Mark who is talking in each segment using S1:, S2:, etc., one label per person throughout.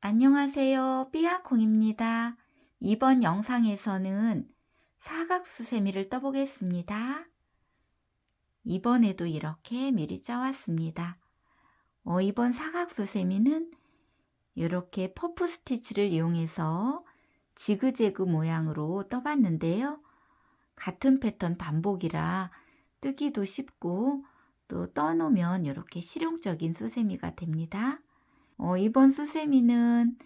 S1: 안녕하세요. 삐아콩입니다. 이번 영상에서는 사각수세미를 떠보겠습니다. 이번에도 이렇게 미리 짜왔습니다. 이번 사각수세미는 이렇게 퍼프 스티치를 이용해서 지그재그 모양으로 떠봤는데요. 같은 패턴 반복이라 뜨기도 쉽고 또 떠놓으면 이렇게 실용적인 수세미가 됩니다. 이번 수세미는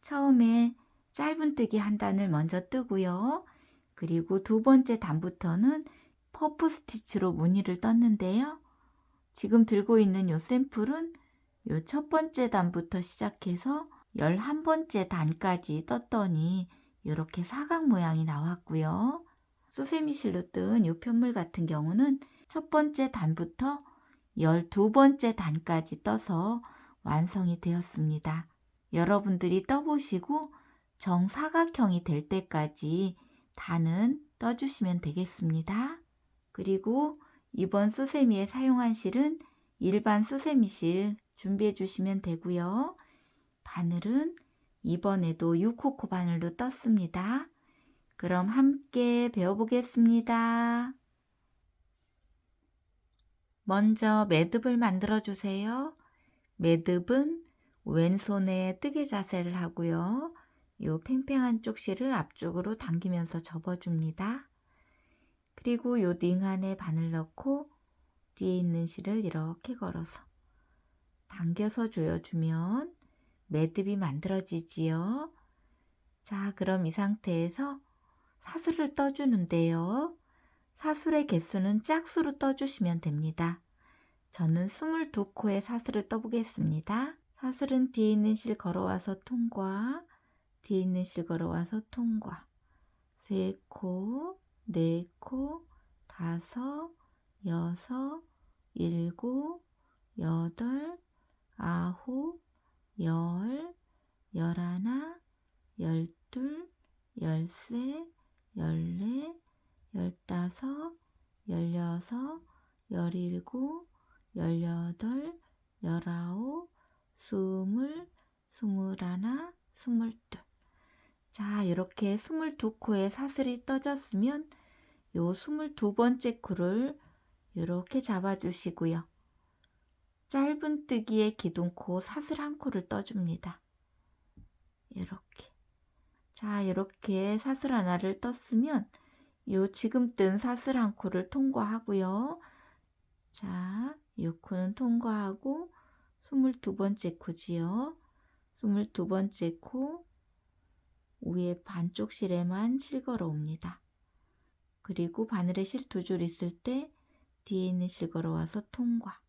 S1: 처음에 짧은뜨기 한 단을 먼저 뜨고요. 그리고 두 번째 단부터는 퍼프 스티치로 무늬를 떴는데요. 지금 들고 있는 이 샘플은 이 첫 번째 단부터 시작해서 11번째 단까지 떴더니 이렇게 사각 모양이 나왔고요. 수세미 실로 뜬 이 편물 같은 경우는 첫 번째 단부터 12번째 단까지 떠서 완성이 되었습니다. 여러분들이 떠보시고 정사각형이 될 때까지 단은 떠주시면 되겠습니다. 그리고 이번 수세미에 사용한 실은 일반 수세미 실 준비해 주시면 되고요. 바늘은 이번에도 6호코 바늘로 떴습니다. 그럼 함께 배워보겠습니다. 먼저 매듭을 만들어 주세요. 매듭은 왼손에 뜨개 자세를 하고요. 이 팽팽한 쪽 실을 앞쪽으로 당기면서 접어줍니다. 그리고 이 링 안에 바늘 넣고 뒤에 있는 실을 이렇게 걸어서 당겨서 조여주면 매듭이 만들어지지요. 자, 그럼 이 상태에서 사슬을 떠주는데요. 사슬의 개수는 짝수로 떠주시면 됩니다. 저는 22코의 사슬을 떠보겠습니다. 사슬은 뒤에 있는 실 걸어와서 통과, 뒤에 있는 실 걸어와서 통과, 3코, 4코, 5, 6, 7, 8, 9, 10, 11, 12, 13, 14, 15, 16, 17, 18, 19, 20, 21, 22. 자, 이렇게 22코의 사슬이 떠졌으면 요 22번째 코를 이렇게 잡아주시고요. 짧은뜨기의 기둥코 사슬 한 코를 떠줍니다. 이렇게. 자, 이렇게 사슬 하나를 떴으면 요 지금 뜬 사슬 한 코를 통과하고요. 자, 이 코는 통과하고 22번째 코지요. 22번째 코 위에 반쪽 실에만 실 걸어 옵니다. 그리고 바늘에 실 두 줄 있을 때 뒤에 있는 실 걸어 와서 통과.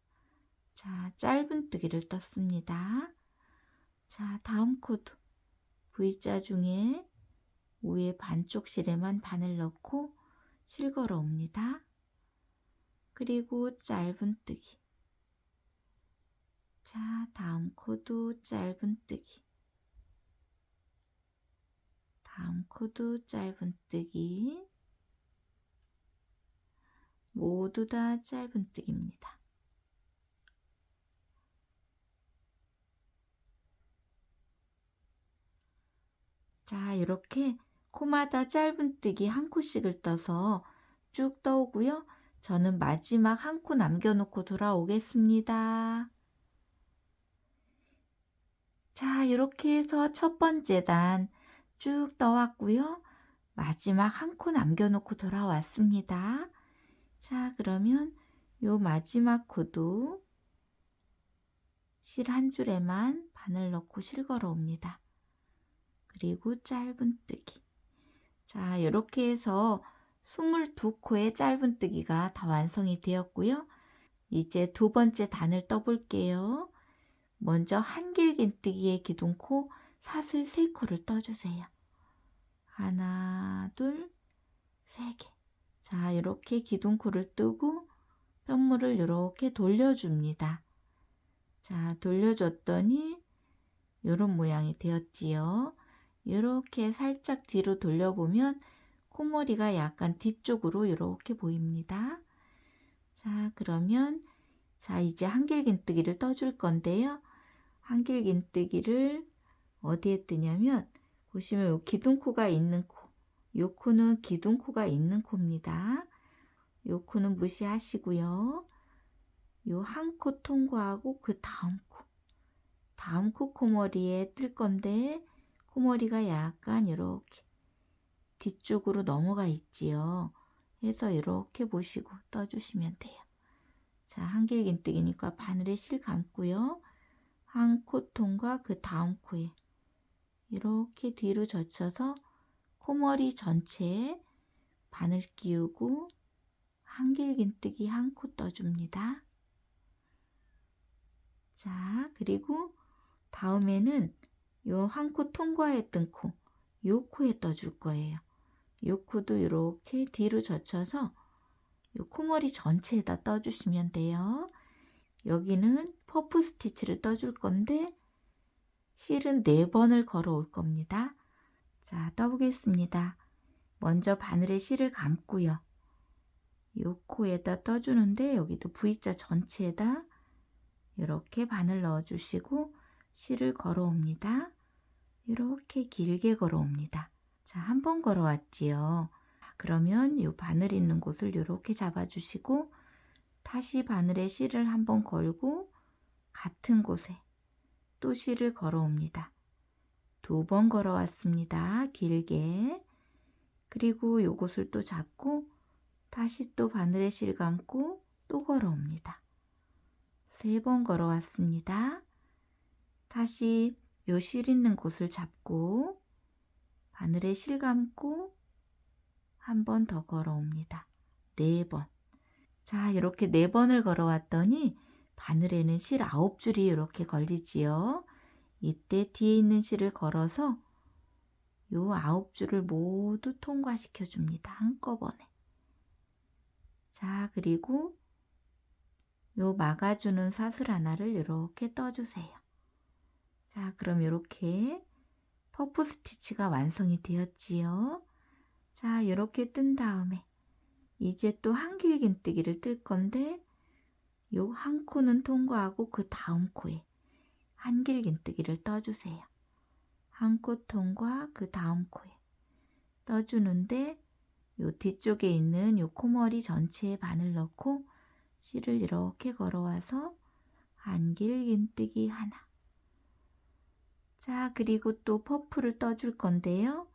S1: 자, 짧은뜨기를 떴습니다. 자, 다음 코도 V자 중에 위에 반쪽 실에만 바늘 넣고 실 걸어 옵니다. 그리고 짧은뜨기. 자, 다음 코도 짧은뜨기. 다음 코도 짧은뜨기. 모두 다 짧은뜨기입니다. 자, 이렇게 코마다 짧은뜨기 한 코씩을 떠서 쭉 떠오고요. 저는 마지막 한 코 남겨놓고 돌아오겠습니다. 자, 이렇게 해서 첫 번째 단 쭉 떠왔고요. 마지막 한 코 남겨놓고 돌아왔습니다. 자, 그러면 요 마지막 코도 실 한 줄에만 바늘 넣고 실 걸어 옵니다. 그리고 짧은뜨기. 자, 이렇게 해서 22코의 짧은뜨기가 다 완성이 되었고요. 이제 두 번째 단을 떠볼게요. 먼저 한길긴뜨기의 기둥코 사슬 3코를 떠주세요. 하나, 둘, 3개. 자, 이렇게 기둥코를 뜨고 편물을 이렇게 돌려줍니다. 자, 돌려줬더니 이런 모양이 되었지요. 이렇게 살짝 뒤로 돌려보면 콧머리가 약간 뒤쪽으로 이렇게 보입니다. 자, 그러면 자, 이제 한길긴뜨기를 떠줄 건데요. 한길긴뜨기를 어디에 뜨냐면 보시면 요 기둥코가 있는 코, 요 코는 기둥코가 있는 코입니다. 요 코는 무시하시고요. 요 한 코 통과하고 그 다음 코 코머리에 뜰 건데 코머리가 약간 이렇게 뒤쪽으로 넘어가 있지요. 해서 이렇게 보시고 떠주시면 돼요. 자, 한길긴뜨기니까 바늘에 실 감고요. 한 코 통과 그 다음 코에 이렇게 뒤로 젖혀서 코머리 전체에 바늘 끼우고 한길긴뜨기 한 코 떠줍니다. 자, 그리고 다음에는 요 한 코 통과했던 코, 요 코에 떠줄 거예요. 요 코도 이렇게 뒤로 젖혀서 요 코머리 전체에다 떠주시면 돼요. 여기는 퍼프 스티치를 떠줄 건데 실은 4번을 걸어 올 겁니다. 자, 떠보겠습니다. 먼저 바늘에 실을 감고요. 요 코에다 떠주는데 여기도 V자 전체에다 이렇게 바늘 넣어주시고 실을 걸어 옵니다. 이렇게 길게 걸어 옵니다. 자, 한 번 걸어 왔지요. 그러면 요 바늘 있는 곳을 이렇게 잡아주시고 다시 바늘에 실을 한번 걸고 같은 곳에 또 실을 걸어 옵니다. 2번 걸어 왔습니다. 길게. 그리고 요것을 또 잡고 다시 또 바늘에 실 감고 또 걸어 옵니다. 3번 걸어 왔습니다. 다시 요 실 있는 곳을 잡고 바늘에 실 감고 한 번 더 걸어 옵니다. 4번. 자, 이렇게 4번을 걸어 왔더니 바늘에는 실 9줄이 이렇게 걸리지요. 이때 뒤에 있는 실을 걸어서 요 9줄을 모두 통과시켜 줍니다. 한꺼번에. 자, 그리고 요 막아주는 사슬 하나를 이렇게 떠주세요. 자, 그럼 이렇게 퍼프 스티치가 완성이 되었지요. 자, 이렇게 뜬 다음에 이제 또 한길긴뜨기를 뜰 건데 요 한 코는 통과하고 그 다음 코에 한길긴뜨기를 떠주세요. 한 코 통과 그 다음 코에 떠주는데 요 뒤쪽에 있는 요 코머리 전체에 바늘 넣고 실을 이렇게 걸어와서 한길긴뜨기 하나. 자, 그리고 또 퍼프를 떠줄 건데요.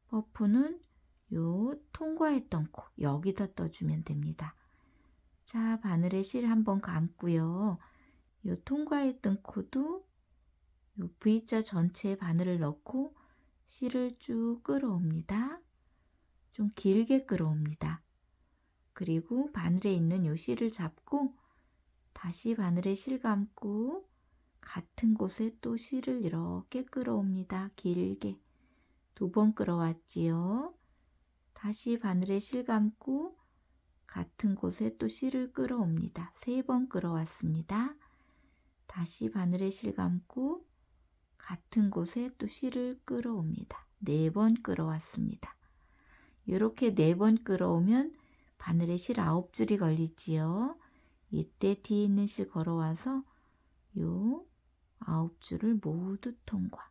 S1: 퍼프는 요 통과했던 코 여기다 떠주면 됩니다. 자, 바늘에 실 한번 감고요. 요 통과했던 코도 요 V자 전체에 바늘을 넣고 실을 쭉 끌어옵니다. 좀 길게 끌어옵니다. 그리고 바늘에 있는 요 실을 잡고 다시 바늘에 실 감고 같은 곳에 또 실을 이렇게 끌어옵니다. 길게 2번 끌어왔지요. 다시 바늘에 실 감고 같은 곳에 또 실을 끌어옵니다. 3번 끌어왔습니다. 다시 바늘에 실 감고 같은 곳에 또 실을 끌어옵니다. 4번 끌어왔습니다. 이렇게 4번 끌어오면 바늘에 실 9줄이 걸리지요. 이때 뒤에 있는 실 걸어와서 요 9줄을 모두 통과.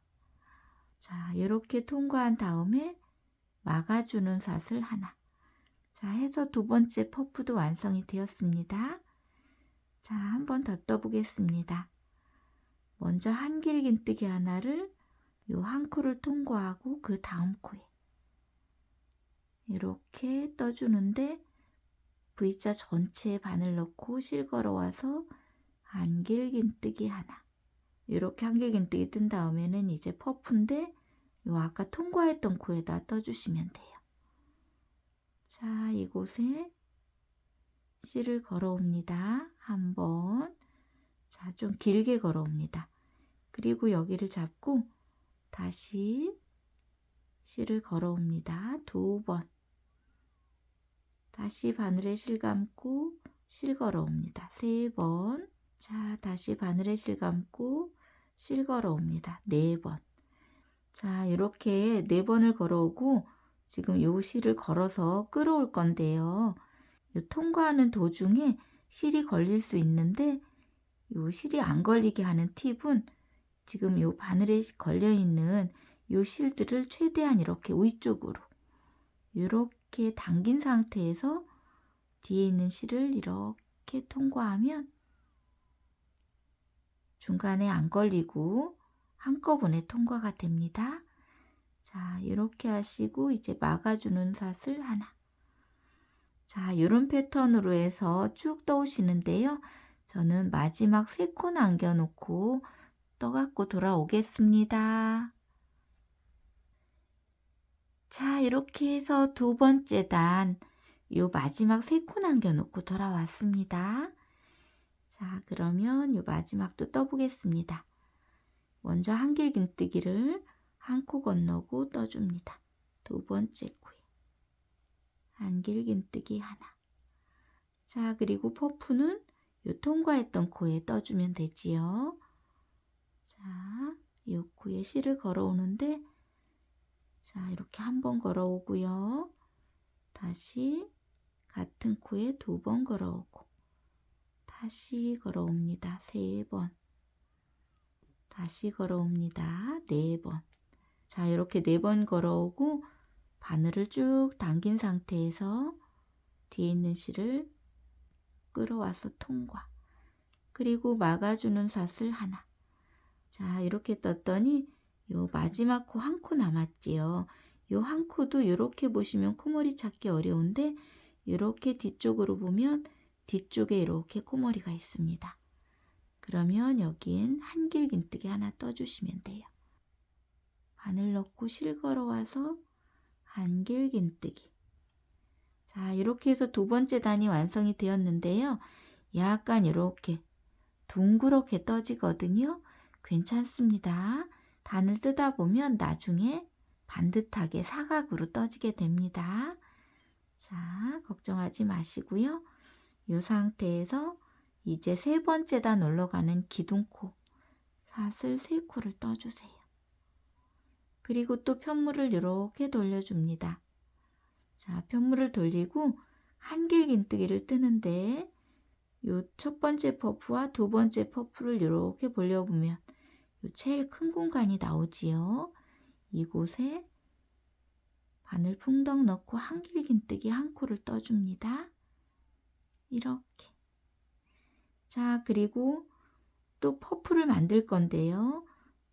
S1: 자, 이렇게 통과한 다음에 막아주는 사슬 하나. 자, 해서 2번째 퍼프도 완성이 되었습니다. 자, 한 번 더 떠보겠습니다. 먼저 한길긴뜨기 하나를 요 한 코를 통과하고 그 다음 코에 이렇게 떠주는데 V자 전체에 바늘 넣고 실 걸어와서 한길긴뜨기 하나. 이렇게 한길긴뜨기 뜬 다음에는 이제 퍼프인데 요 아까 통과했던 코에다 떠주시면 돼요. 자, 이곳에 실을 걸어옵니다. 한 번. 자, 좀 길게 걸어옵니다. 그리고 여기를 잡고 다시 실을 걸어옵니다. 2번. 다시 바늘에 실 감고 실 걸어옵니다. 3번. 자, 다시 바늘에 실 감고 실 걸어옵니다. 4번. 자, 이렇게 4번을 걸어오고 지금 요 실을 걸어서 끌어올 건데요. 요 통과하는 도중에 실이 걸릴 수 있는데 요 실이 안 걸리게 하는 팁은 지금 요 바늘에 걸려있는 요 실들을 최대한 이렇게 위쪽으로 이렇게 당긴 상태에서 뒤에 있는 실을 이렇게 통과하면 중간에 안 걸리고 한꺼번에 통과가 됩니다. 자, 이렇게 하시고 이제 막아주는 삿을 하나. 자, 이런 패턴으로 해서 쭉 떠오시는데요. 저는 마지막 3코 남겨놓고 떠갖고 돌아오겠습니다. 자, 이렇게 해서 2번째 단, 요 마지막 3코 남겨놓고 돌아왔습니다. 자, 그러면 요 마지막도 떠보겠습니다. 먼저 한길긴뜨기를 한 코 건너고 떠줍니다. 2번째 코에 한길긴뜨기 하나. 자, 그리고 퍼프는 요 통과했던 코에 떠주면 되지요. 자, 요 코에 실을 걸어오는데, 자, 이렇게 한 번 걸어오고요. 다시 같은 코에 2번 걸어오고, 다시 걸어옵니다. 3번. 다시 걸어옵니다. 4번. 자, 이렇게 4번 걸어오고 바늘을 쭉 당긴 상태에서 뒤에 있는 실을 끌어와서 통과. 그리고 막아주는 삿을 하나. 자, 이렇게 떴더니 요 마지막 코 한 코 남았지요. 요 한 코도 이렇게 보시면 코머리 찾기 어려운데 이렇게 뒤쪽으로 보면 뒤쪽에 이렇게 코머리가 있습니다. 그러면 여기엔 한길긴뜨기 하나 떠주시면 돼요. 바늘 넣고 실 걸어와서 한길긴뜨기. 자, 이렇게 해서 2번째 단이 완성이 되었는데요. 약간 이렇게 둥그렇게 떠지거든요. 괜찮습니다. 단을 뜨다 보면 나중에 반듯하게 사각으로 떠지게 됩니다. 자, 걱정하지 마시고요. 이 상태에서 이제 3번째 단 올라가는 기둥코, 삿을 3코를 떠주세요. 그리고 또 편물을 이렇게 돌려줍니다. 자, 편물을 돌리고 한길긴뜨기를 뜨는데 요 첫 번째 퍼프와 2번째 퍼프를 이렇게 벌려보면 요 제일 큰 공간이 나오지요. 이곳에 바늘 풍덩 넣고 한길긴뜨기 한 코를 떠줍니다. 이렇게. 자, 그리고 또 퍼프를 만들 건데요.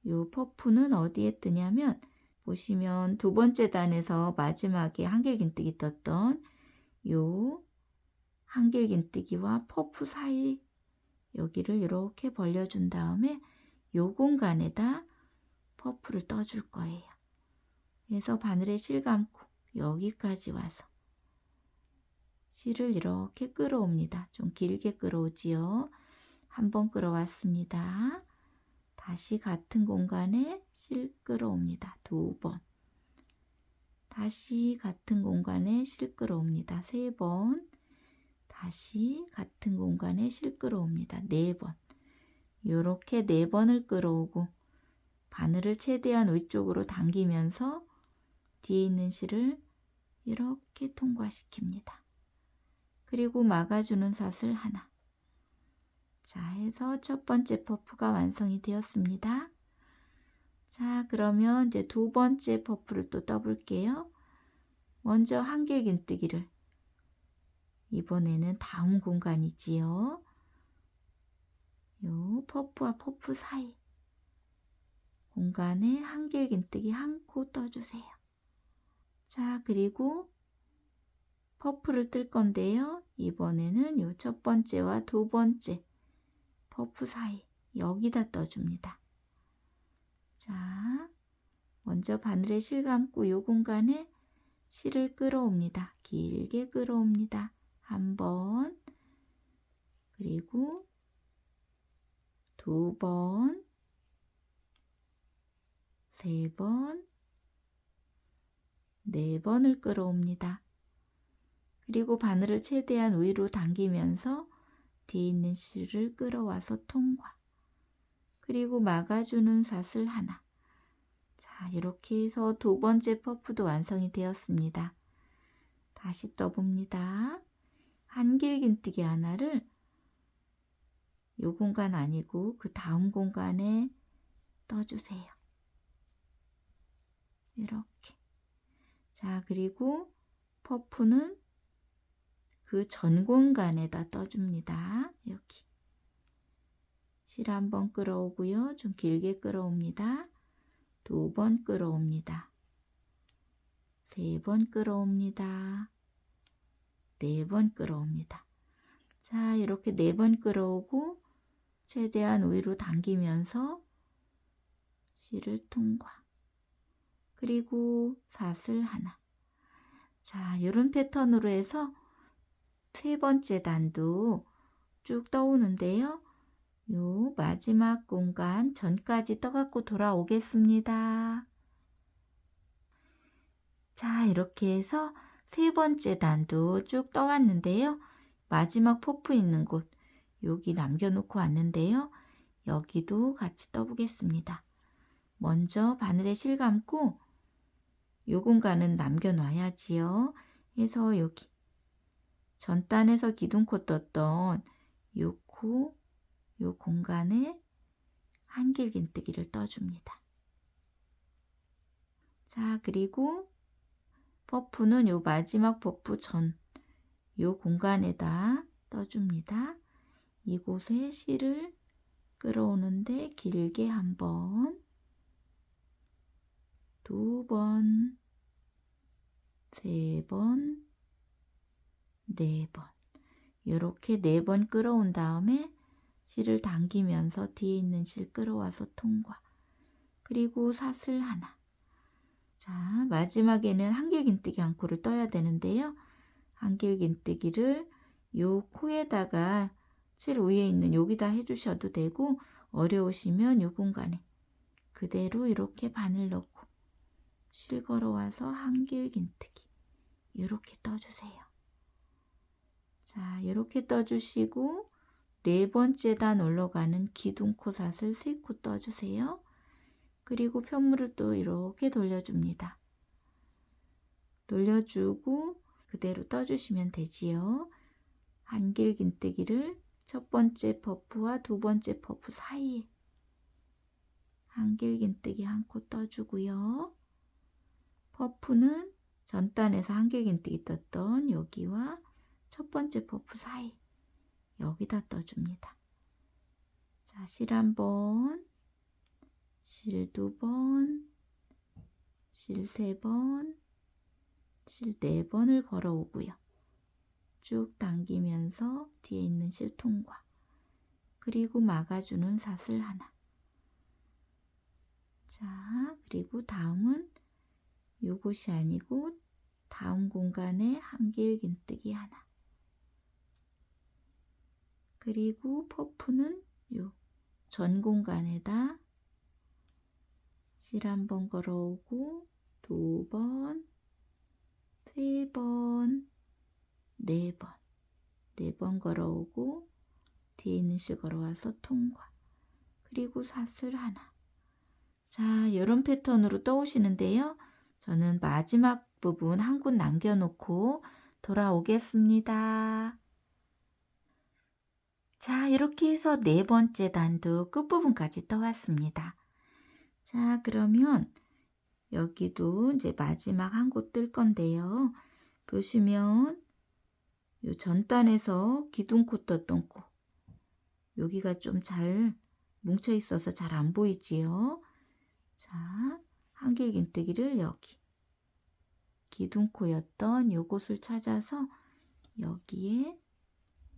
S1: 요 퍼프는 어디에 뜨냐면 보시면 2번째 단에서 마지막에 한길긴뜨기 떴던 요 한길긴뜨기와 퍼프 사이 여기를 이렇게 벌려준 다음에 요 공간에다 퍼프를 떠줄 거예요. 그래서 바늘에 실 감고 여기까지 와서 실을 이렇게 끌어옵니다. 좀 길게 끌어오지요. 한번 끌어왔습니다. 다시 같은 공간에 실 끌어옵니다. 2번. 다시 같은 공간에 실 끌어옵니다. 3번. 다시 같은 공간에 실 끌어옵니다. 4번. 이렇게 4번을 끌어오고 바늘을 최대한 위쪽으로 당기면서 뒤에 있는 실을 이렇게 통과시킵니다. 그리고 막아주는 삿을 하나. 자, 해서 첫 번째 퍼프가 완성이 되었습니다. 자, 그러면 이제 2번째 퍼프를 또 떠볼게요. 먼저 한길긴뜨기를 이번에는 다음 공간이지요. 요 퍼프와 퍼프 사이 공간에 한길긴뜨기 한 코 떠주세요. 자, 그리고 퍼프를 뜰 건데요. 이번에는 요 첫 번째와 2번째 퍼프 사이 여기다 떠줍니다. 자, 먼저 바늘에 실 감고 요 공간에 실을 끌어옵니다. 길게 끌어옵니다. 한 번, 그리고 2번, 3번, 4번을 끌어옵니다. 그리고 바늘을 최대한 위로 당기면서 뒤에 있는 실을 끌어와서 통과. 그리고 막아주는 삿을 하나. 자, 이렇게 해서 2번째 퍼프도 완성이 되었습니다. 다시 떠봅니다. 한길긴뜨기 하나를 요 공간 아니고 그 다음 공간에 떠주세요. 이렇게. 자, 그리고 퍼프는 그 전 공간에다 떠줍니다. 여기. 실 한번 끌어오고요. 좀 길게 끌어옵니다. 2번 끌어옵니다. 3번 끌어옵니다. 4번 끌어옵니다. 자, 이렇게 4번 끌어오고 최대한 위로 당기면서 실을 통과. 그리고 사슬 하나. 자, 이런 패턴으로 해서 3번째 단도 쭉 떠오는데요. 요 마지막 공간 전까지 떠갖고 돌아오겠습니다. 자, 이렇게 해서 3번째 단도 쭉 떠왔는데요. 마지막 퍼프 있는 곳 여기 남겨놓고 왔는데요. 여기도 같이 떠보겠습니다. 먼저 바늘에 실 감고 요 공간은 남겨놔야지요. 해서 여기 전단에서 기둥코 떴던 요 코, 요 공간에 한길긴뜨기를 떠줍니다. 자, 그리고 퍼프는 요 마지막 퍼프 전 요 공간에다 떠줍니다. 이곳에 실을 끌어오는데 길게 1번, 2번, 3번, 4번 이렇게 4번 끌어온 다음에 실을 당기면서 뒤에 있는 실 끌어와서 통과. 그리고 사슬 하나. 자, 마지막에는 한길긴뜨기 한 코를 떠야 되는데요. 한길긴뜨기를 요 코에다가 실 위에 있는 여기다 해주셔도 되고 어려우시면 요 공간에 그대로 이렇게 바늘 넣고 실 걸어와서 한길긴뜨기 이렇게 떠주세요. 자, 이렇게 떠주시고 4번째 단 올라가는 기둥코 사슬 3코 떠주세요. 그리고 편물을 또 이렇게 돌려줍니다. 돌려주고 그대로 떠주시면 되지요. 한길긴뜨기를 첫 번째 퍼프와 2번째 퍼프 사이에 한길긴뜨기 한 코 떠주고요. 퍼프는 전단에서 한길긴뜨기 떴던 여기와 첫 번째 퍼프 사이 여기다 떠줍니다. 자, 실 1번, 실 2번, 실 3번, 실 4번을 걸어오고요. 쭉 당기면서 뒤에 있는 실 통과. 그리고 막아주는 사슬 하나. 자, 그리고 다음은 요것이 아니고 다음 공간에 한길긴뜨기 하나. 그리고 퍼프는 요 전 공간에다 실 1번 걸어오고 2번, 3번, 4번, 4번 걸어오고 뒤에 있는 실 걸어와서 통과. 그리고 사슬 하나. 자, 이런 패턴으로 떠오시는데요. 저는 마지막 부분 한 곳 남겨놓고 돌아오겠습니다. 자, 이렇게 해서 4번째 단도 끝부분까지 떠왔습니다. 자, 그러면 여기도 이제 마지막 한 곳 뜰 건데요. 보시면 요 전단에서 기둥코 떴던 코 여기가 좀 잘 뭉쳐 있어서 잘 안 보이지요. 자, 한길긴뜨기를 여기 기둥코였던 요곳을 찾아서 여기에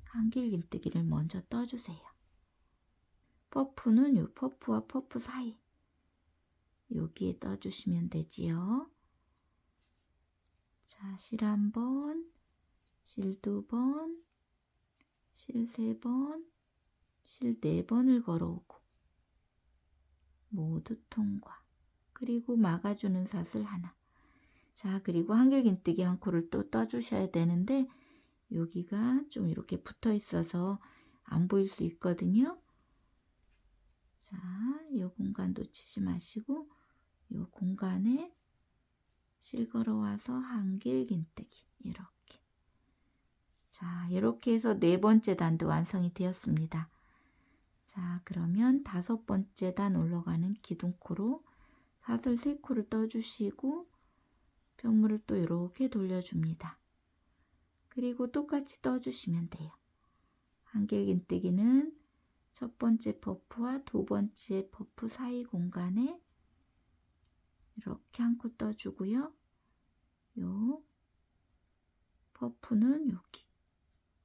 S1: 한길긴뜨기를 먼저 떠주세요. 퍼프는 요 퍼프와 퍼프 사이 여기에 떠주시면 되지요. 자, 실 1번, 실 2번, 실 3번, 실 4번을 걸어오고 모두 통과. 그리고 막아주는 사슬 하나. 자, 그리고 한길긴뜨기 한 코를 또 떠주셔야 되는데 여기가 좀 이렇게 붙어 있어서 안 보일 수 있거든요. 자, 이 공간 놓치지 마시고 이 공간에 실 걸어와서 한길긴뜨기 이렇게. 자, 이렇게 해서 4번째 단도 완성이 되었습니다. 자, 그러면 5번째 단 올라가는 기둥코로 사슬 3코를 떠주시고 편물을 또 이렇게 돌려줍니다. 그리고 똑같이 떠주시면 돼요. 한길긴뜨기는 첫 번째 퍼프와 두 번째 퍼프 사이 공간에 이렇게 한 코 떠주고요. 요 퍼프는 여기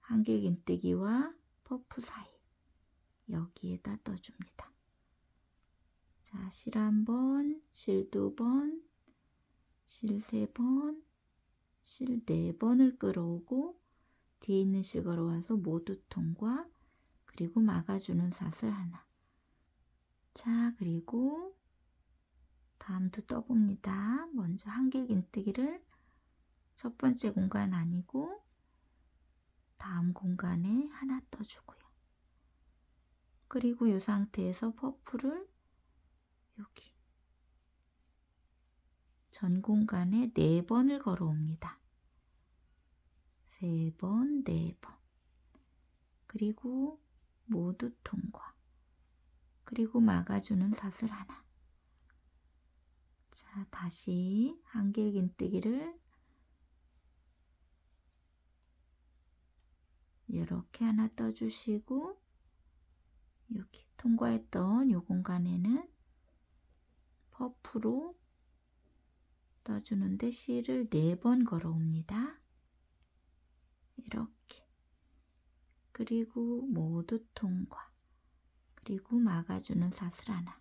S1: 한길긴뜨기와 퍼프 사이 여기에다 떠줍니다. 자, 실 1번, 실 2번, 실 3번, 실 4번을 끌어오고 뒤에 있는 실 걸어와서 모두 통과, 그리고 막아주는 사슬 하나. 자, 그리고 다음도 떠봅니다. 먼저 한길긴뜨기를 첫 번째 공간 아니고 다음 공간에 하나 떠주고요. 그리고 이 상태에서 퍼프를 여기 전 공간에 4번을 걸어옵니다. 3번, 4번. 그리고 모두 통과. 그리고 막아주는 사슬 하나. 자, 다시 한길긴뜨기를 이렇게 하나 떠주시고 여기 통과했던 이 공간에는 퍼프로 떠주는데 실을 4번 걸어옵니다. 이렇게. 그리고 모두 통과. 그리고 막아주는 사슬 하나.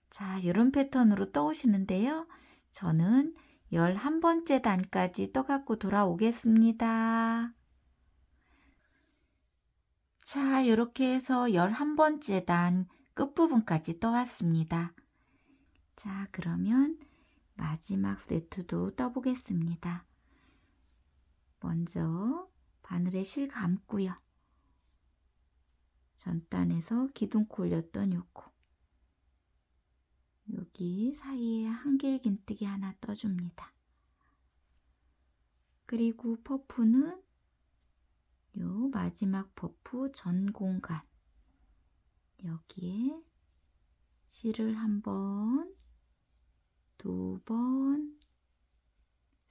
S1: 자, 이런 패턴으로 떠오시는데요. 저는 11번째 단까지 떠갖고 돌아오겠습니다. 자, 이렇게 해서 11번째 단 끝부분까지 떠왔습니다. 자, 그러면 마지막 세트도 떠보겠습니다. 먼저 바늘에 실 감고요. 전단에서 기둥코 올렸던 요 코. 여기 사이에 한길긴뜨기 하나 떠줍니다. 그리고 퍼프는 요 마지막 퍼프 전 공간 여기에 실을 1번, 2번,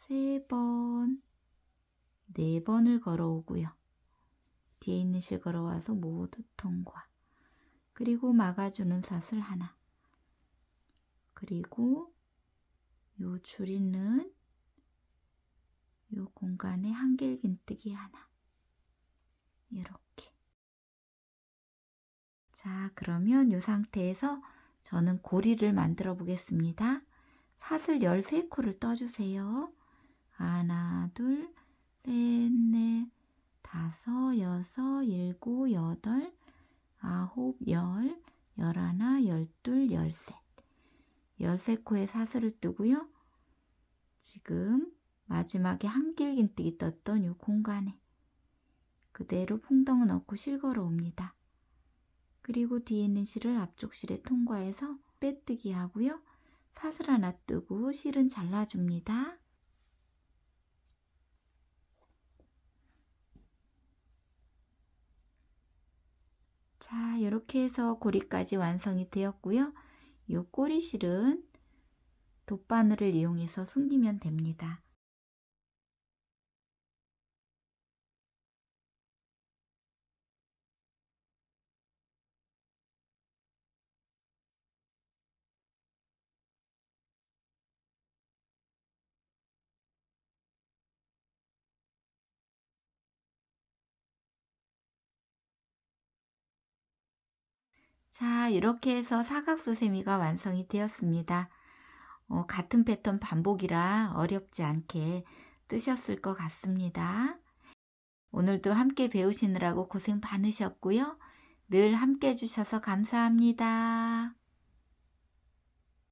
S1: 3번, 4번을 걸어오고요. 뒤에 있는 실 걸어와서 모두 통과. 그리고 막아주는 사슬 하나. 그리고 요 줄 있는 요 공간에 한길긴뜨기 하나. 이렇게. 자, 그러면 요 상태에서 저는 고리를 만들어 보겠습니다. 사슬 13코를 떠주세요. 하나, 둘, 셋, 넷, 다섯, 여섯, 일곱, 여덟, 아홉, 열, 열하나, 열둘, 열셋. 13코의 사슬을 뜨고요. 지금 마지막에 한길긴뜨기 떴던 이 공간에 그대로 풍덩을 넣고 실 걸어옵니다. 그리고 뒤에 있는 실을 앞쪽 실에 통과해서 빼뜨기 하고요. 사슬 하나 뜨고 실은 잘라줍니다. 자, 이렇게 해서 고리까지 완성이 되었고요. 이 꼬리실은 돗바늘을 이용해서 숨기면 됩니다. 자, 이렇게 해서 사각수세미가 완성이 되었습니다. 같은 패턴 반복이라 어렵지 않게 뜨셨을 것 같습니다. 오늘도 함께 배우시느라고 고생 많으셨고요. 늘 함께 해주셔서 감사합니다.